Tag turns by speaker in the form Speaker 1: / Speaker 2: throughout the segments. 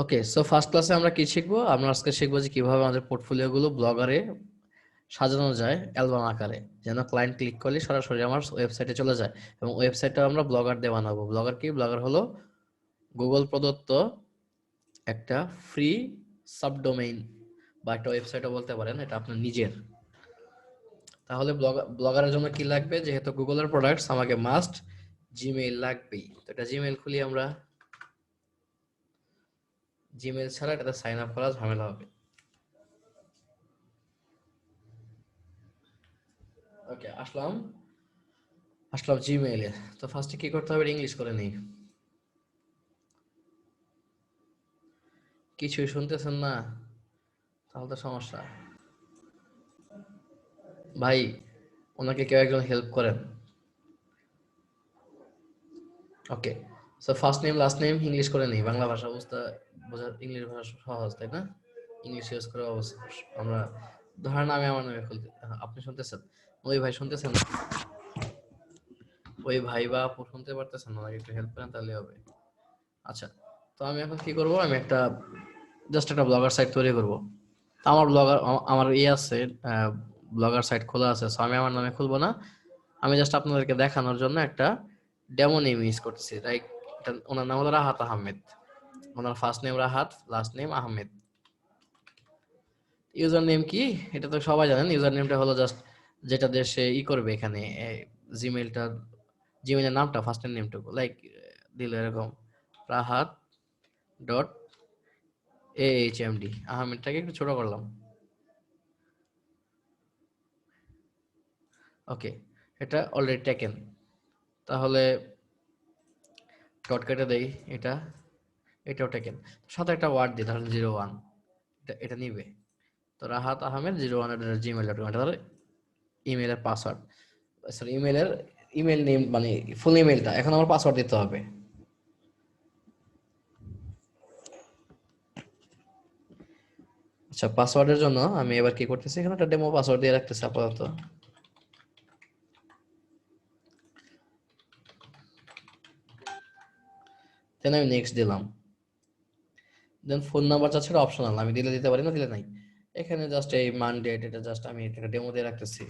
Speaker 1: ওকে, so first ক্লাসে আমরা কি শিখবো? আমরা আজকে শিখবো যে কিভাবে আমাদের পোর্টফোলিওগুলো ব্লগারে সাজানো যায় অ্যালবাম আকারে, যেন ক্লায়েন্ট ক্লিক করলে সরাসরি আমার ওয়েবসাইটে চলে যায়। এবং ওয়েবসাইটটা আমরা ব্লগার দিয়ে বানাবো। ব্লগার কি? ব্লগার হলো গুগল প্রদত্ত একটা ফ্রি সাবডোমেইন বা একটা ওয়েবসাইটও বলতে পারেন, এটা আপনার নিজের। তাহলে ব্লগারের জন্য কি লাগবে? যেহেতু গুগলের প্রোডাক্টস, আমাকে মাস্ট জিমেইল লাগবেই। তো এটা জিমেইল খুলি আমরা। জিমেইল ছাড়া এটাতে সাইন আপ করা ঝামেলা হবে। ওকে, আসলাম আসলাম জিমেইলে। তো ফার্স্টে কি করতে হবে? ইংলিশ করে নেই। কিছুই শুনতেছেন না? তাহলে তো সমস্যা। ভাই, ওনাকে কেউ একজন হেল্প করেন। Okay, so first name last name English করে নেই। বাংলা ভাষা বুঝতে বোঝার ইংলিশ ভাষা সহজ, তাই না? ইংলিশ ইউজ করে অবশ্য আমরা ধরেন আমি আমার নামে খুলতে, আপনি শুনতেছেন? ওই ভাই শুনতেছেন? ওই ভাই বা আপু শুনতে পারতেছেন? ওনাকে একটু হেল্প করেন, তাহলে হবে। আচ্ছা, তো আমি এখন কি করব? আমি একটা জাস্ট একটা ব্লগার সাইট তৈরি করব। তো আমার ব্লগার, আমার আছে, ব্লগার সাইট খোলা আছে। সো আমি আমার নামে খুলবো না, আমি জাস্ট আপনাদেরকে দেখানোর জন্য একটা ডেমো নেম ইউজ করতেছি। লাইক, ওনার নাম হলো রাহাত আহমেদ। ওনার first name Rahat, last name Ahmed. User name কি? এটা তো সবাই জানেন। ইউজার নেমটা হলো জাস্ট যেটা দেশে করবে এখানে, জিমেইলটা, জিমেইলের নামটা, ফার্স্ট নেমটুকু লাইক দিল এরকম রাহাত ডট AHMD। আহমেদটাকে একটু ছোট করলাম। ওকে, এটা অলরেডি টেকেন। তাহলে ডট কেটে দেই। এটা, এটাও টেকেন। সাথে একটা ওয়ার্ড দিই, ধরেন 01। এটা এটা নিবে। তো রাহাত আহমেদ 01@gmail.com, এটা ধরো ইমেলের পাসওয়ার্ড, সরি ইমেলের ইমেল নেম, মানে ফুল ইমেলটা। এখন আমার পাসওয়ার্ড দিতে হবে। আচ্ছা, পাসওয়ার্ডের জন্য আমি এবার কি করতেছি, এখানে একটা ডেমো পাসওয়ার্ড দিয়ে রাখতেছি আপাতত। দেন আমি নেক্সট দিলাম। দেন ফোন নাম্বার চাচ্ছে, অপশনাল, আমি দিলে দিতে পারি, না দিলে নাই। এখানে জাস্ট এই মান ডেট, এটা জাস্ট আমি এটা ডেমো দিয়ে রাখতেছি।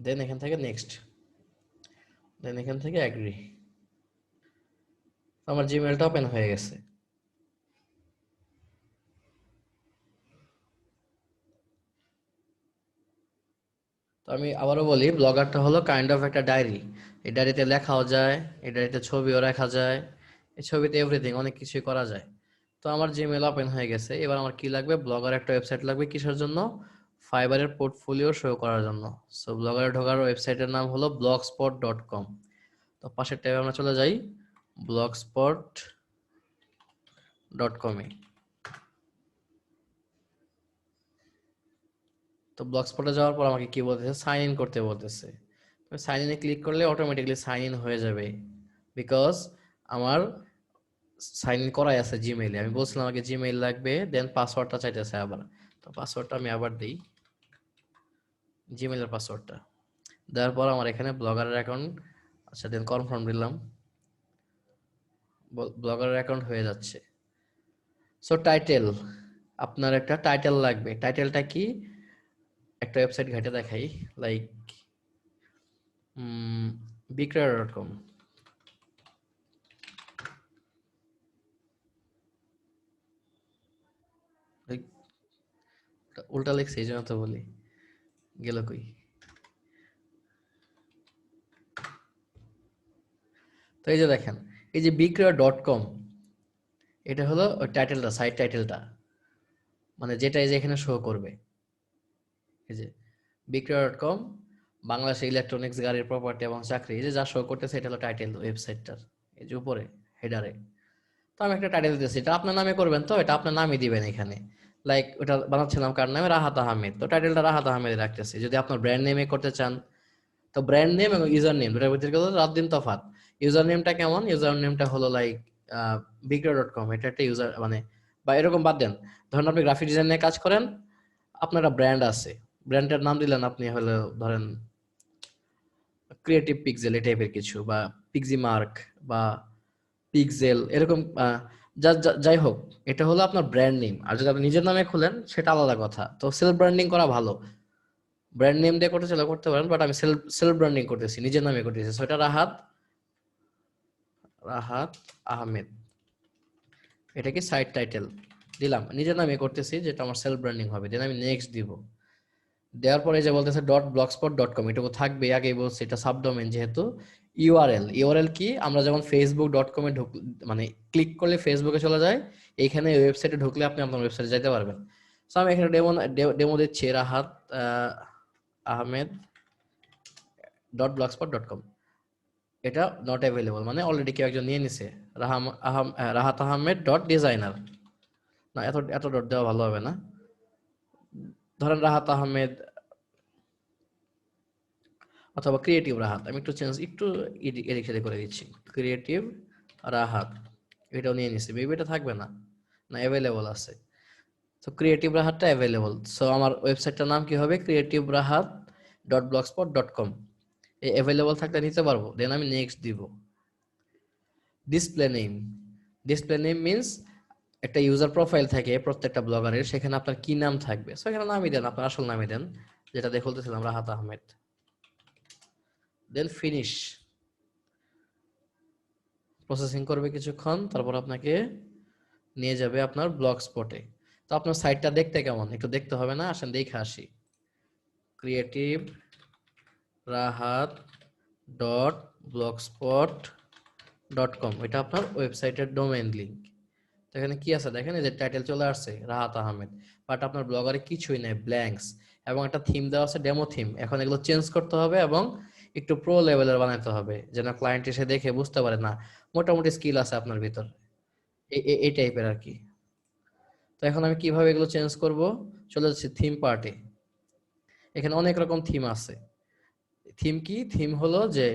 Speaker 1: দেন এখান থেকে নেক্সট, দেন এখান থেকে অ্যাগ্রি। আমার জিমেলটা ওপেন হয়ে গেছে। তো আমি আবারও বলি, ব্লগারটা হলো কাইন্ড অফ একটা ডায়েরি। এই ডায়েরিতে লেখাও যায়, এই ডায়েরিতে ছবিও রাখা যায়, এই ছবিতে এভরিথিং, অনেক কিছুই করা যায়। তো আমার জিমেল ওপেন হয়ে গেছে। এবার আমার কি লাগবে? ব্লগার একটা ওয়েবসাইট লাগবে। কিসের জন্য? ফাইবারের পোর্টফোলিও শো করার জন্য। সো ব্লগারে ঢোকার ওয়েবসাইটের নাম হলো blogspot.com। তো পাশের ট্যাবে আমরা চলে যাই blogspot.com এ। তো ব্লগস্পটে যাওয়ার পর আমাকে কি বলতেছে? সাইন ইন করতে বলতেছে। সাইন ইনে ক্লিক করলে অটোমেটিকলি সাইন ইন হয়ে যাবে, বিকজ আমার সাইন ইন করাই আছে জিমেইলে। আমি বলছিলাম আমাকে জিমেইল লাগবে, দেন পাসওয়ার্ডটা চাইতেছে আবার। তো পাসওয়ার্ডটা আমি আবার দিই, জিমেইলের পাসওয়ার্ডটা দেওয়ার পর আমার এখানে ব্লগারের অ্যাকাউন্ট। আচ্ছা, দেন কনফার্ম দিলাম। ব্লগারের অ্যাকাউন্ট হয়ে যাচ্ছে। সো টাইটেল, আপনার একটা টাইটেল লাগবে। টাইটেলটা কি? একটা ওয়েবসাইট ঘেটে দেখাই, লাইক বিক্রয়.com। উল্টা লিখছি, এই জন্য তো বলি। গেল কই? তো এই যে দেখেন, এই যে বিক্রয়.com, এটা হলো ওই টাইটেলটা, সাইট টাইটেলটা, মানে যেটা এই যে এখানে শো করবে। এই যে বিক্রয়.com, বাংলাদেশ ইলেকট্রনিক্স, গাড়ির প্রপার্টি এবং চাকরি, এই যে যা শো করতেছে, এটা হলো টাইটেল ওয়েবসাইটটার। এই যে উপরে হেডারে। তো আমি একটা টাইটেল দিতেছি, এটা আপনার নামে করবেন, তো এটা আপনার নামই দিবেন এখানে। লাইক ওটা বানাচ্ছিলাম কার নামে? রাহাত আহমেদ। তো টাইটেলটা রাহাত আহমেদ রাখতেছি। যদি আপনার ব্র্যান্ড নেমে করতে চান, তো ব্র্যান্ড নেম এবং ইউজার নেম দুটার ভিতরে কিন্তু রাত দিন তফাৎ। ইউজার নেমটা কেমন? ইউজার নেমটা হলো লাইক বিক্রয়.com, এটা একটা ইউজার, মানে বা এরকম বাদ দেন। ধরেন আপনি গ্রাফিক ডিজাইন নিয়ে কাজ করেন, আপনার একটা ব্র্যান্ড আছে, ব্র্যান্ডের নাম দিলেন আপনি হলো ধরেন ক্রিয়েটিভ পিক্সেল এই টাইপের কিছু, বা পিক্সি মার্ক বা পিক্সেল এরকম যাই হোক, এটা হলো আপনার ব্র্যান্ড নেম। আর যদি আপনি নিজের নামে খুলেন সেটা আলাদা কথা। তো সেলফ ব্র্যান্ডিং করা ভালো, ব্র্যান্ড নেম দিয়ে করতে চাইলে করতে পারেন, বাট আমি সেলফ ব্র্যান্ডিং করতেছি, নিজের নামে করতেছি। সো এটা রাহাত, রাহাত আহমেদ, এটা কি সাইট টাইটেল দিলাম, নিজের নামে করতেছি, যেটা আমার সেলফ ব্র্যান্ডিং হবে। দেন আমি নেক্সট দিব। দেওয়ার পরে যে বলতেছে .blogspot.com, এটুকু থাকবে, আগেই বলছি এটা সাবডোমেন যেহেতু। ইউআরএল কি, আমরা যেমন facebook.com এ মানে ক্লিক করলে ফেসবুকে চলে যায়, এইখানে ওয়েবসাইটে ঢুকলে আপনি আপনার ওয়েবসাইটে যেতে পারবেন। সো আমি এখানে ডেমো দিচ্ছি, রাহাত আহমেদ .blogspot.com। এটা নট অ্যাভেলেবল, মানে অলরেডি কেউ একজন নিয়ে নিছে। রাহাত আহমেদ .ডিজাইনার, না এত এত ডট দেওয়া ভালো হবে না। ধরেন রাহাত আহমেদ অথবা ক্রিয়েটিভ রাহাত, আমি একটু চেঞ্জ একটু এদিক সেদিক করে দিচ্ছি, ক্রিয়েটিভ রাহাত, এটাও নিয়ে নিছি। মেবি এটা থাকবে না, না অ্যাভেলেবল আছে। তো ক্রিয়েটিভ রাহাতটা অ্যাভেলেবল। সো আমার ওয়েবসাইটটার নাম কি হবে, ক্রিয়েটিভ রাহাত .blogspot.com। এই অ্যাভেলেবল থাকলে নিতে পারবো। দেন আমি নেক্সট দিব। Display name, display name means একটা ইউজার প্রোফাইল থাকে প্রত্যেকটা ব্লগারের, সেখানে আপনার কি নাম থাকবে। সো এখানে নামই দেন, আপনার আসল নামই দেন, যেটা দেখে বলতেছিলাম Rahat Ahmed. Then finish, processing করবে কিছুক্ষণ, তারপর আপনাকে নিয়ে যাবে আপনার ব্লগ স্পটে। তো আপনার সাইটটা দেখতে কেমন একটু দেখতে হবে না, আসেন দেখে আসি। ক্রিয়েটিভ রাহাত .blogspot.com, এটা আপনার ওয়েবসাইটের ডোমেইন লিংক। তো এখানে কি আছে দেখেন, এই যে টাইটেল চলে আসছে রাহাত আহমেদ, বাট আপনার ব্লগারে কিছুই নেই, ব্ল্যাঙ্কস, এবং একটা থিম দেওয়া আছে ডেমো থিম। এখন এগুলো চেঞ্জ করতে হবে এবং একটু প্রো লেভেলের বানাতে হবে, যেন ক্লায়েন্ট এসে দেখে বুঝতে পারে না মোটামুটি স্কিল আছে আপনার ভিতর, এই টাইপের আর কি। তো এখন আমি কিভাবে এগুলো চেঞ্জ করব, চলে যাচ্ছি থিম পার্টে। এখানে অনেক রকম থিম আছে। থিম কি, থিম হলো যে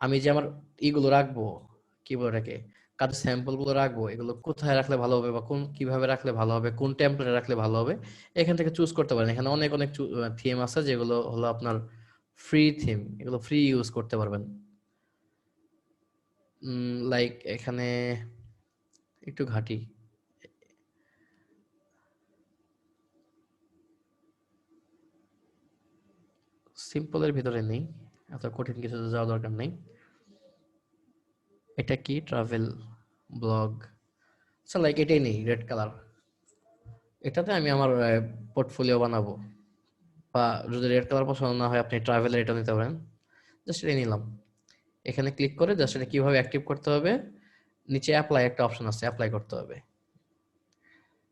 Speaker 1: আমি যে আমার ইগুলো রাখবো, কি বলে এটাকে, কাজের স্যাম্পল গুলো রাখবো, এগুলো কোথায় রাখলে ভালো হবে, বা কোন কিভাবে রাখলে ভালো হবে, কোন টেমপ্লেটে রাখলে ভালো হবে, এখান থেকে চুজ করতে পারেন। এখানে অনেক অনেক থিম আছে যেগুলো হলো আপনার ফ্রি থিম, এগুলো ফ্রি ইউজ করতে পারবেন। লাইক এখানে একটু ঘাটি, সিম্পলের ভিতরে নেই, এত কঠিন কিছু যাওয়া দরকার নেই। এটা কি, ট্রাভেল ব্লগ, আচ্ছা লাইক এটাই নেই, রেড কালার। এটাতে আমি আমার পোর্টফোলিও বানাবো, বা যদি রেড কালার পছন্দ না হয় আপনি ট্রাভেলের এটা নিতে পারেন। জাস্ট এটা নিলাম। এখানে ক্লিক করে জাস্ট এটা কিভাবে অ্যাক্টিভ করতে হবে, নিচে অ্যাপ্লাই একটা অপশন আছে, অ্যাপ্লাই করতে হবে।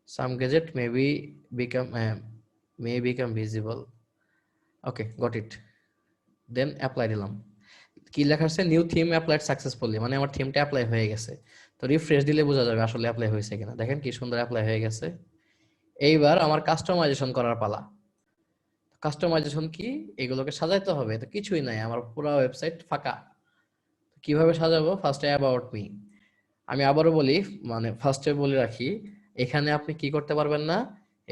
Speaker 1: Some gadget may become visible, okay got it. Then apply দিলাম। কি লেখা আছে, নিউ থিম অ্যাপ্লাইড সাকসেসফুলি, মানে আমার থিমটা অ্যাপ্লাই হয়ে গেছে। তো রিফ্রেশ দিলে বোঝা যাবে আসলে অ্যাপ্লাই হয়েছে কিনা। দেখেন কি সুন্দর অ্যাপ্লাই হয়ে গেছে। এইবার আমার কাস্টমাইজেশন করার পালা। কাস্টমাইজেশন কি, এগুলোকে সাজাইতে হবে, তো কিছুই নাই, আমার পুরো ওয়েবসাইট ফাঁকা। কিভাবে সাজাবো, ফার্স্টে অ্যাবাউট মি। আমি আবারও বলি, মানে ফার্স্টে বলে রাখি, এখানে আপনি কি করতে পারবেন না,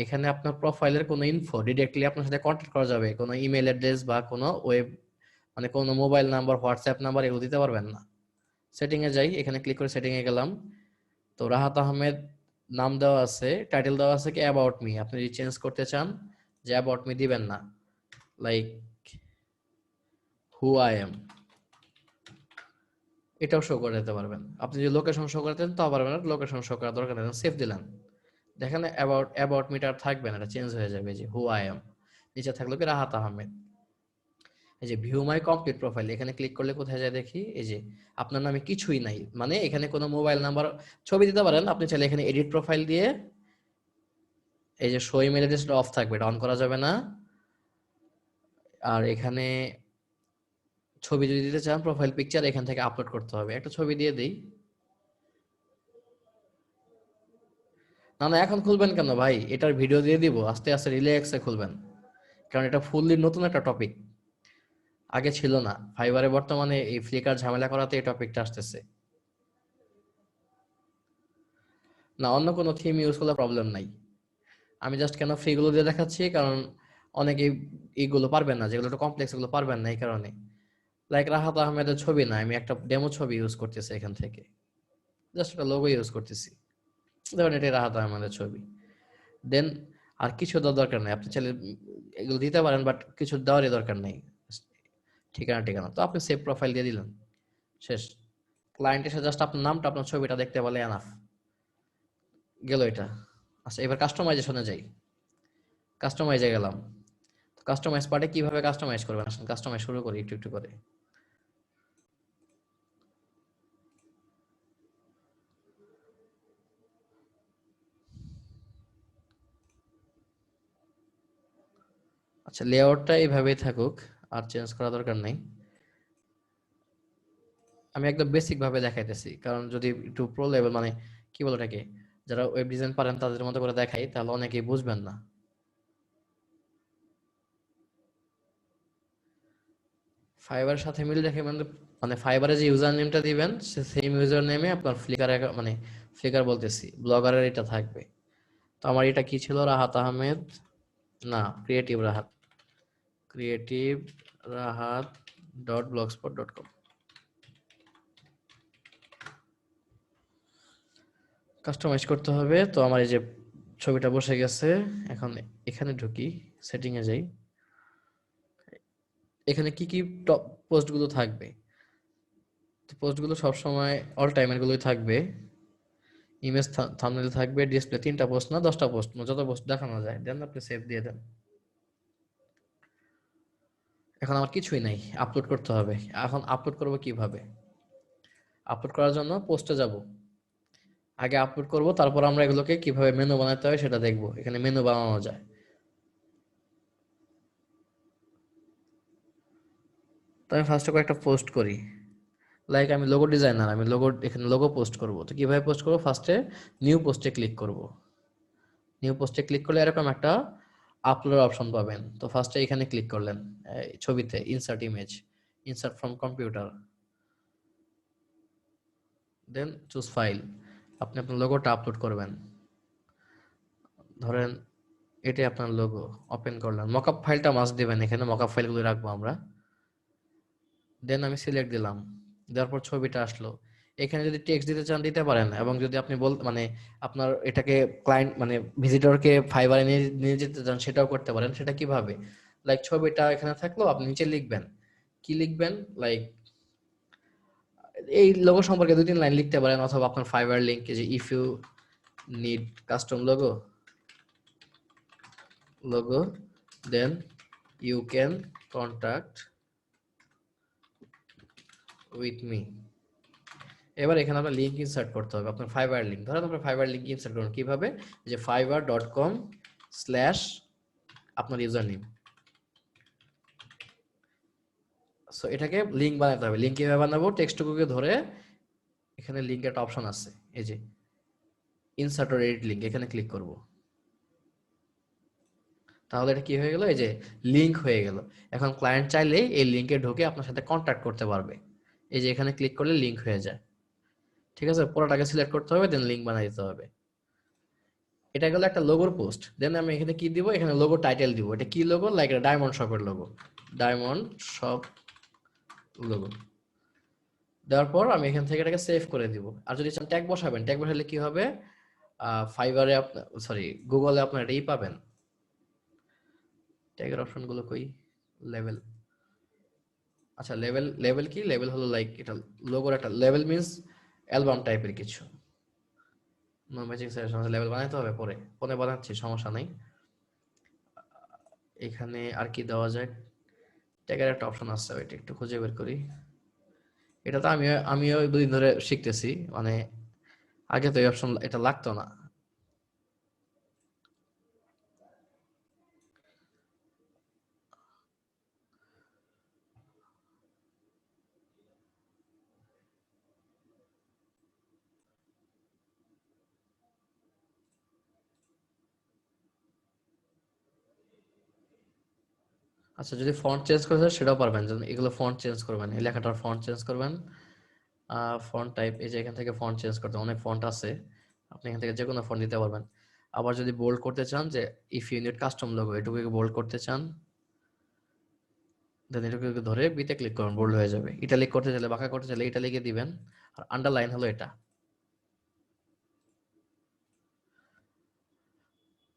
Speaker 1: এখানে আপনার প্রোফাইলের কোনো ইনফো ডিরেক্টলি আপনার সাথে কন্ট্যাক্ট করা যাবে, কোনো ইমেল অ্যাড্রেস বা কোনো ওয়েব, মানে কোনো মোবাইল নাম্বার, হোয়াটসঅ্যাপ নাম্বার, এগুলো দিতে পারবেন না। সেটিং এ যাই, এখানে ক্লিক করে সেটিং এ গেলাম। তো রাহাত আহমেদ নাম দেওয়া আছে, টাইটেল দেওয়া আছে কি অ্যাবাউট মি। আপনি যদি চেঞ্জ করতে চান, যে অ্যাবাউট মি দিবেন না, লাইক হু আই এম, এটাও শো করে দিতে পারবেন। আপনি যদি লোকেশন শো করতে চান তাও পারবেন না, লোকেশন শো করার দরকার নেই, সেভ দিলেন। দেখেন অ্যাবাউট মিটার থাকবে না, এটা চেঞ্জ হয়ে যাবে, যে হু আই এম, নিচে থাকলো কি রাহাত আহমেদ। এই যে ভিউ মাই কমপ্লিট প্রোফাইল, এখানে ক্লিক করলে কোথায় যায় দেখি, এই যে আপনার নামে কিছুই নাই, মানে এখানে কোনো মোবাইল নাম্বার, ছবি দিতে পারেন আপনি চাইলে, এখানে এডিট প্রোফাইল দিয়ে এই যে শো ইমেল অ্যাড্রেসটা অফ থাকবে, এটা অন করা যাবে না। আর এখানে ছবি যদি দিতে চান, প্রোফাইল পিকচার এখান থেকে আপলোড করতে হবে, একটা ছবি দিয়ে দিই। না না, এখন খুলবেন কেন ভাই, এটার ভিডিও দিয়ে দিব, আস্তে আস্তে রিল্যাক্সে খুলবেন, কারণ এটা ফুললি নতুন একটা টপিক, আগে ছিল না ফাইবারে, বর্তমানে এই ফ্লিকার ঝামেলা করাতে এই টপিকটা আসতেছে। না, অন্য কোনো থিম ইউজ করলে প্রবলেম নাই। আমি জাস্ট কেন ফ্রি গুলো দিয়ে দেখাচ্ছি, কারণ অনেকে এইগুলো পারবেন না, যেগুলো একটু কমপ্লেক্স, এগুলো পারবেন না এই কারণে। লাইক রাহাত আহমেদের ছবি না, আমি একটা ডেমো ছবি ইউজ করতেছি এখান থেকে, জাস্ট একটা লোগো ইউজ করতেছি, ধরেন এটা রাহাত আহমেদের ছবি। দেন আর কিছু দেওয়ার দরকার নেই, আপনি চাইলে এগুলো দিতে পারেন, বাট কিছু দেওয়ারই দরকার নেই, ঠিকানা ঠিকানা তো আপনি সেভ প্রোফাইল দিয়ে দিলেন, শেষ। ক্লায়েন্ট এসে জাস্ট আপনার নামটা আপনার ছবিটা দেখতে বলে এনাফ, গেল এটা। আচ্ছা এবার কাস্টমাইজেশনে যাই, কাস্টমাইজে গেলাম। কাস্টমাইজ পার্টে কিভাবে কাস্টমাইজ করবেন, আসলে কাস্টমাইজ শুরু করি একটু একটু করে। আচ্ছা লেআউটটা এইভাবেই থাকুক, আর চেঞ্জ করা দরকার নেই। আমি একদম বেসিক ভাবে দেখাইতেছি, কারণ যদি একটু প্রো লেভেল মানে কি বলে এটাকে, যারা ওয়েব ডিজাইন পারেন তাদের মতো করে দেখাই তাহলে অনেকেই বুঝবেন না। ফাইবারের সাথে মিল রেখে মানে, মানে ফাইবারে যে ইউজার নেমটা দিবেন সে সেম ইউজার নেমে আপনার ফ্লিকার মানে ফ্লিকার বলতেছি ব্লগারের এটা থাকবে। তো আমার এটা কি ছিল, রাহাত আহমেদ, না creative Rahat, creative Rahat dot blogspot dot com. Customize করতে হবে, তো আমার এই যে ছবিটা বসে গেছে। এখন এখানে ঢুকি, সেটিং এ যাই, এখানে কি কি টপ পোস্টগুলো থাকবে, তো পোস্টগুলো সবসময় অল টাইমের গুলোই থাকবে। ইমেজ থাম্বনেল থাকবে, ডিসপ্লে 3টা পোস্ট না 10টা পোস্ট, যত পোস্ট দেখানো যায়, দেন আপনি সেভ দিয়ে দেন। এখন আমার কিছুই নাই, আপলোড করতে হবে। এখন আপলোড করব কিভাবে, আপলোড করার জন্য পোস্টে যাব, আগে আপলোড করব, তারপর আমরা এগুলোকে কিভাবে মেনু বানাতে হয় সেটা দেখব, এখানে মেনু বানানো যায়। তো আমি ফার্স্টে কয়েকটা পোস্ট করি, লাইক আমি লোগো ডিজাইনার, আমি লোগো এখানে লোগো পোস্ট করব, তো কিভাবে পোস্ট করব, ফার্স্টে নিউ পোস্টে ক্লিক করব। নিউ পোস্টে ক্লিক করলে এরকম একটা আপলোড অপশন পাবেন, তো ফার্স্টে এখানে ক্লিক করলেন, এই ছবিতে insert image, insert from computer, then choose file, আপনি আপনার লোগোটা আপলোড করবেন। ধরেন এটাই আপনার লোগো, ওপেন করলেন, মকআপ ফাইলটা মাস্ট দিবেন, এখানে মকআপ ফাইলগুলো রাখবো আমরা। দেন আমি সিলেক্ট দিলাম, দেওয়ার পর ছবিটা আসলো। এখানে যদি টেক্সট দিতে চান দিতে পারেন, এবং যদি আপনি মানে আপনার এটাকে ক্লায়েন্ট মানে ভিজিটরকে ফাইবারে নিয়ে নিয়ে যেতে চান সেটাও করতে পারেন। সেটা কিভাবে, লাইক ছবিটা এখানে থাকলো, আপনি নিচে লিখবেন, কি লিখবেন, লাইক এই লোগো সম্পর্কে 2-3 লাইন লিখতে পারেন, অথবা আপনার ফাইবার লিংক, যে if you need custom logo then you can contact with me. এবার এখানে আপনার লিঙ্ক ইনসার্ট করতে হবে, আপনার ফাইবার লিঙ্ক, ধরেন আপনার ফাইবার লিঙ্ক ইনসার্ট করুন কিভাবে, যে fiverr.com/ আপনার ইউজার নেম। সো এটাকে লিঙ্ক বানাতে হবে, লিঙ্ক কিভাবে বানাবো, টেক্সটটুকুকে ধরে এখানে লিঙ্ক একটা অপশন আছে, এই যে ইনসার্ট অর এডিট লিঙ্ক, এখানে ক্লিক করব, তাহলে এটা কি হয়ে গেল, এই যে লিঙ্ক হয়ে গেল। এখন ক্লায়েন্ট চাইলে এই লিঙ্কে ঢুকে আপনার সাথে কন্ট্যাক্ট করতে পারবে, এই যে এখানে ক্লিক করলে লিঙ্ক হয়ে যায়। ঠিক আছে, পুরোটাকে সিলেক্ট করতে হবে, দেন লিঙ্ক বানিয়ে দিতে হবে। এটা গেল একটা লোগোর পোস্ট। দেন আমি এখানে কি দিব, এখানে লোগো টাইটেল দিব, এটা কি লোগো, লাইক এটা ডায়মন্ড শপের লোগো, ডায়মন্ড শপ লোগো। দেওয়ার পর আমি এখান থেকে এটাকে সেভ করে দিব। আর যদি চান ট্যাগ বসাবেন, ট্যাগ বসালে কি হবে, ফাইবারে আপনার, সরি গুগলে আপনার এটাই পাবেন, ট্যাগের অপশন গুলো কই, লেভেল, আচ্ছা লেভেল, লেভেল কি, লেভেল হলো লাইক এটা লোগোর একটা লেভেল, মিন্স অ্যালবাম টাইপের কিছু। নো ম্যাচিং সাজেশন, লেভেল বানাইতে হবে, পরে পরে বানাচ্ছি, সমস্যা নাই। এখানে আর কি দেওয়া যায়, ট্যাগের একটা অপশন আছে, ওইটা একটু খুঁজে বের করি। এটা তো আমিও 2 দিন ধরে শিখতেছি, মানে আগে তো এই অপশন এটা লাগতো না। আচ্ছা যদি ফন্ট চেঞ্জ করতে হয় সেটাও পারবেন, যেমন এগুলো ফন্ট চেঞ্জ করবেন, এই লেখাটার ফন্ট চেঞ্জ করবেন, ফন্ট টাইপ, এই যে এখান থেকে ফন্ট চেঞ্জ করতে অনেক ফন্ট আছে, আপনি এখান থেকে যে কোনো ফন্ট দিতে পারবেন। আবার যদি বোল্ড করতে চান, যে if you need custom logo, এটুকু বোল্ড করতে চান, দেন এটাকে ধরে বিতে ক্লিক করুন, বোল্ড হয়ে যাবে। ইটালিক করতে চাইলে, বাঁকা করতে চাইলে এটা লিখে দিবেন। আর আন্ডারলাইন হলো এটা।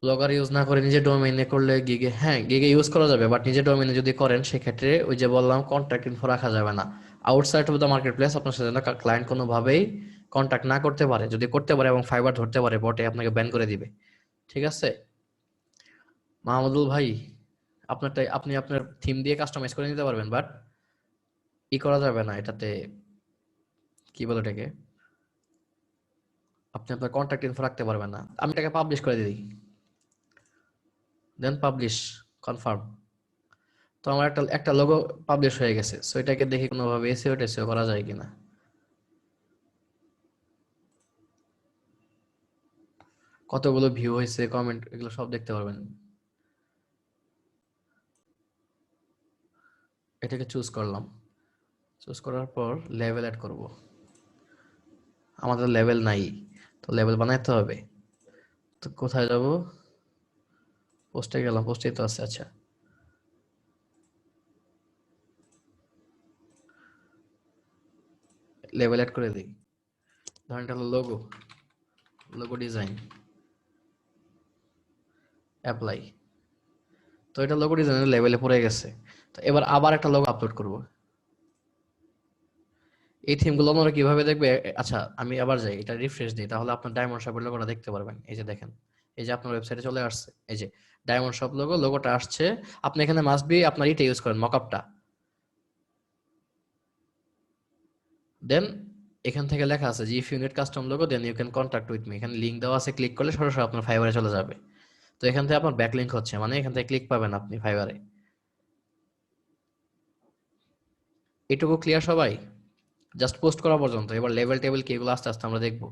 Speaker 1: ব্লগার ইউজ না করে নিজের ডোমেইনে করলে গিগে, হ্যাঁ গিগে ইউজ করা যাবে, বাট নিজের ডোমেইনে যদি করেন সেক্ষেত্রে ওই যে বললাম কন্ট্যাক্ট ইনফো রাখা যাবে না। Outside of the market place আপনার সাথে না ক্লায়েন্ট কোনোভাবেই কন্ট্যাক্ট না করতে পারে। যদি করতে পারে এবং ফাইবার ধরতে পারে, বটে আপনাকে ব্যান করে দিবে। ঠিক আছে মাহমুদুল ভাই, আপনারটাই আপনি আপনার থিম দিয়ে কাস্টমাইজ করে নিতে পারবেন, বাট ই করা যাবে না এটাতে, কি বলে এটাকে, আপনি আপনার কন্ট্যাক্ট ইনফো রাখতে পারবেন না। আমি এটাকে পাবলিশ করে দিই, দেন পাবলিশ, কনফার্ম। তো আমার একটা একটা লোগো পাবলিশ হয়ে গেছে। সো এটাকে দেখি কোনোভাবে এসইও টেসইও করা যায় কিনা। কতগুলো ভিউ হয়েছে, কমেন্ট, এগুলো সব দেখতে পারবেন। এটাকে চুজ করলাম, চুজ করার পর লেভেল অ্যাড করব। আমাদের লেভেল নাই, তো লেভেল বানাইতে হবে। তো কোথায় যাব, পোস্টে গেলাম, পোস্টেই তো আছে। আচ্ছা, লেভেল অ্যাড করে দিই। ধরেন এটা হলো লোগো, লোগো ডিজাইন, অ্যাপ্লাই। তো এটা লোগো ডিজাইনের লেভেলে পড়ে গেছে। তো এবার আবার একটা লোগো আপলোড করব। এই থিমগুলো আপনারা কিভাবে দেখবে, আচ্ছা আমি আবার যাই, এটা রিফ্রেশ দিই, তাহলে আপনার ডায়মন্ড শপের লোগোটা দেখতে পারবেন। এই যে দেখেন, এই যে আপনার ওয়েবসাইটে চলে আসছে, এই যে ডায়মন্ড শপ লোগো, লোগোটা আসছে। আপনি এখানে মাস্ট বি আপনার ইটা ইউজ করেন, মকআপটা। দেন এখান থেকে লেখা আছে যে if you need custom logo then you can contact with me, এখানে লিংক দেওয়া আছে, ক্লিক করলে সরাসরি আপনার ফাইবারে চলে যাবে। তো এখান থেকে আপনার ব্যাকলিংক হচ্ছে, মানে এখান থেকে ক্লিক পাবেন আপনি ফাইবারে। এটুকু ক্লিয়ার সবাই? জাস্ট পোস্ট করা পর্যন্ত। এবার লেভেল টেবিল কি, এগুলো আস্তে আস্তে আমরা দেখবো,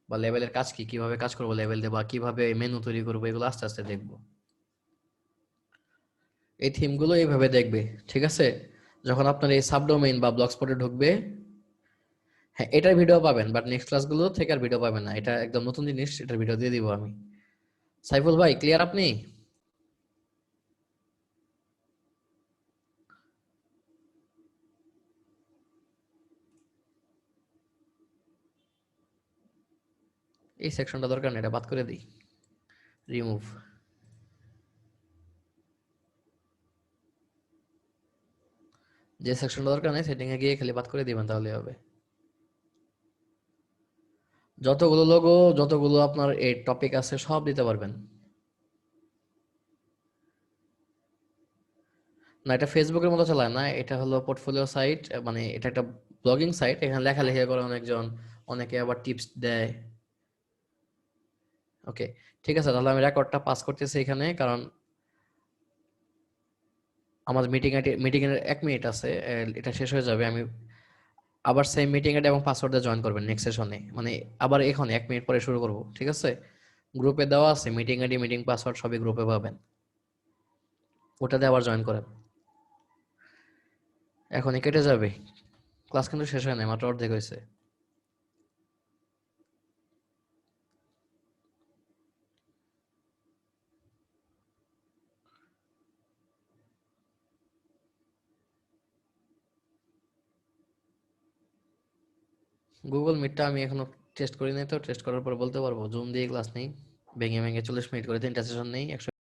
Speaker 1: বা লেভেলের কাজ কি, কিভাবে কাজ করবো লেভেল দিয়ে, বা কিভাবে মেনু তৈরি করবো, এগুলো আস্তে আস্তে দেখবো। এই থিমগুলো এইভাবে দেখবে, ঠিক আছে? যখন আপনার এই সাবডোমেইন বা ব্লগস্পটে ঢুকবে, হ্যাঁ এটার ভিডিও পাবেন, বাট নেক্সট ক্লাসগুলো থেকে আর ভিডিও পাবেন না। এটা একদম নতুন জিনিস, এটার ভিডিও দিয়ে দিব আমি। সাইফুল ভাই ক্লিয়ার আপনি? এই সেকশনটা দরকার নেই, এটা বাদ করে দিই, রিমুভ। যে সেকশনটা দরকার নেই সেটিং এ গিয়ে খালি বাদ করে দিবেন, তাহলে হবে। যতগুলো লোগো, যতগুলো আপনার এই টপিক আছে সব দিতে পারবেন। না এটা ফেসবুকের মতো চালায় না, এটা হলো পোর্টফোলিও সাইট, মানে এটা একটা ব্লগিং সাইট। এখানে লেখালেখি করে অনেকজন, অনেকে আবার টিপস দেয়। ওকে, ঠিক আছে, তাহলে আমি রেকর্ডটা পাস করতেছি এখানে, কারণ আমাদের মিটিং এর 1 মিনিট আছে, এটা শেষ হয়ে যাবে। আমি আবার সেম মিটিং এড এবং পাসওয়ার্ড দিয়ে জয়েন করবেন নেক্সট সেশনে, মানে আবার এখন 1 মিনিট পরে শুরু করব, ঠিক আছে? গ্রুপে দেওয়া আছে মিটিং আইডি, মিটিং পাসওয়ার্ড সবই গ্রুপে পাবেন, ওটাতে আবার জয়েন করেন। এখনই কেটে যাবে, ক্লাস কিন্তু শেষ হয় না, মাত্র অর্ধেক হয়েছে। গুগল মিটটা আমি এখনো টেস্ট করি নাই, তো টেস্ট করার পর বলতে পারবো। জুম দিয়ে ক্লাস নেই, ভেঙে ভেঙে 40 মিনিট করে 3টা সেশন নেই, 100